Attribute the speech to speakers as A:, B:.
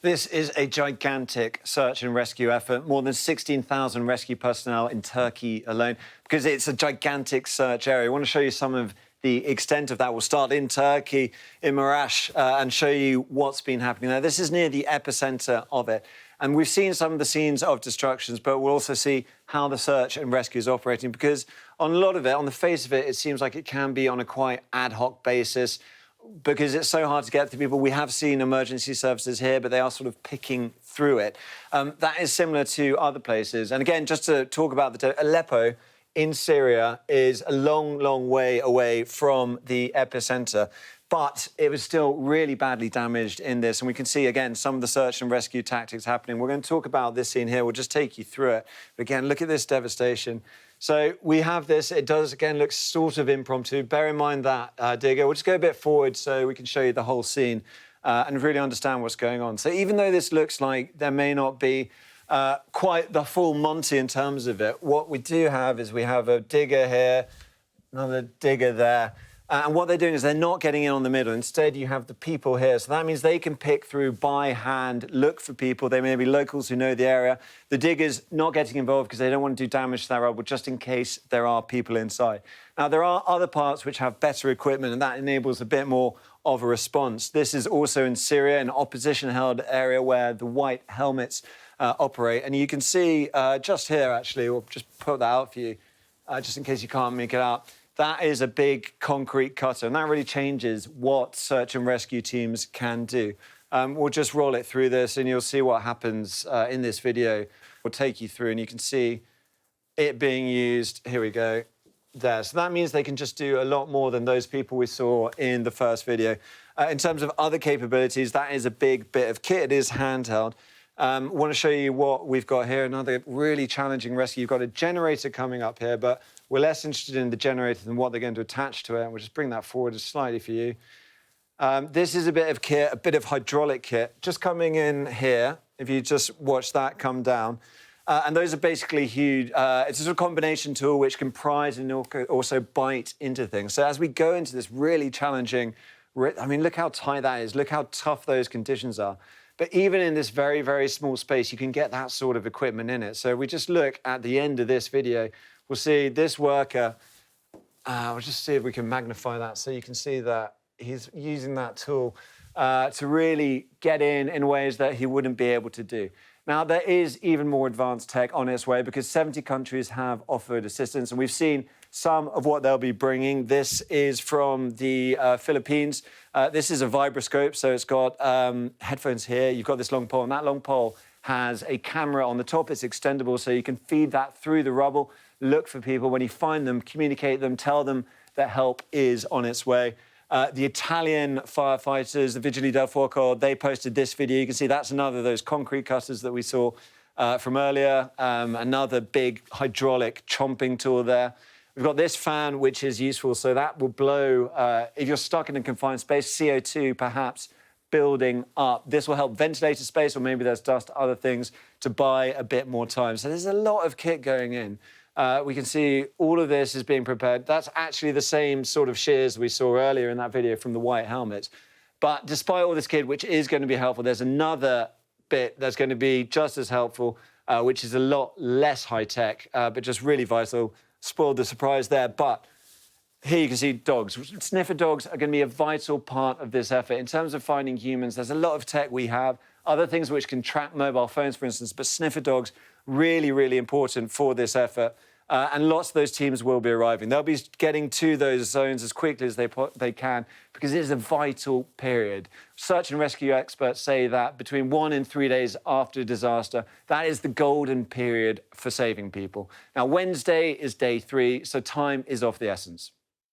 A: This is a gigantic search and rescue effort, more than 16,000 rescue personnel in Turkey alone, because it's a gigantic search area. I want to show you some of the extent of that. We'll start in Turkey, in Marash, and show you what's been happening there. This is near the epicenter of it. And we've seen some of the scenes of destructions, but we'll also see how the search and rescue is operating, because on a lot of it, on the face of it, it seems like it can be on a quite ad hoc basis, because it's so hard to get to people. We have seen emergency services here, but they are sort of picking through it. That is similar to other places. And again, just to talk about Aleppo in Syria is a long, long way away from the epicenter, but it was still really badly damaged in this. And we can see, again, some of the search and rescue tactics happening. We're going to talk about this scene here. We'll just take you through it. But again, look at this devastation. So we have this. It does, again, look sort of impromptu. Bear in mind that, digger. We'll just go a bit forward so we can show you the whole scene and really understand what's going on. So even though this looks like there may not be quite the full Monty in terms of it, what we do have is we have a digger here, another digger there. And what they're doing is they're not getting in on the middle. Instead, you have the people here. So that means they can pick through by hand, look for people. They may be locals who know the area. The diggers not getting involved because they don't want to do damage to that rubble, just in case there are people inside. Now, there are other parts which have better equipment, and that enables a bit more of a response. This is also in Syria, an opposition-held area where the white helmets operate. And you can see just here, actually, we'll just put that out for you, just in case you can't make it out. That is a big concrete cutter, and that really changes what search and rescue teams can do. We'll just roll it through this, and you'll see what happens in this video. We'll take you through, and you can see it being used. Here we go, there. So that means they can just do a lot more than those people we saw in the first video. In terms of other capabilities, that is a big bit of kit. It is handheld. I want to show you what we've got here, another really challenging rescue. You've got a generator coming up here, but we're less interested in the generator than what they're going to attach to it. And we'll just bring that forward just slightly for you. This is a bit of kit, a bit of hydraulic kit, just coming in here, if you just watch that come down. And those are basically huge. It's a sort of combination tool which can prise and also bite into things. So as we go into this really challenging, I mean, look how tight that is. Look how tough those conditions are. But even in this very, very small space, you can get that sort of equipment in it. So we just look at the end of this video, we'll see this worker. We'll just see if we can magnify that so you can see that he's using that tool to really get in ways that he wouldn't be able to do. Now, there is even more advanced tech on its way because 70 countries have offered assistance, and we've seen some of what they'll be bringing. This is from the Philippines. This is a vibroscope, so it's got headphones here. You've got this long pole, and that long pole has a camera on the top. It's extendable, so you can feed that through the rubble, look for people. When you find them, communicate them, tell them that help is on its way. The Italian firefighters, the Vigili del Fuoco, they posted this video. You can see that's another of those concrete cutters that we saw from earlier. Another big hydraulic chomping tool there. We've got this fan, which is useful, so that will blow, if you're stuck in a confined space, CO2 perhaps building up. This will help ventilate a space, or maybe there's dust, other things, to buy a bit more time. So there's a lot of kit going in. We can see all of this is being prepared. That's actually the same sort of shears we saw earlier in that video from the white helmets. But despite all this kit, which is going to be helpful, there's another bit that's going to be just as helpful, which is a lot less high-tech, but just really vital. Spoiled the surprise there, but here you can see dogs. Sniffer dogs are going to be a vital part of this effort. In terms of finding humans, there's a lot of tech we have, other things which can track mobile phones, for instance, but sniffer dogs, really, really important for this effort. And lots of those teams will be arriving. They'll be getting to those zones as quickly as they can because it is a vital period. Search and rescue experts say that between 1 and 3 days after a disaster, that is the golden period for saving people. Now, Wednesday is day 3, so time is of the essence.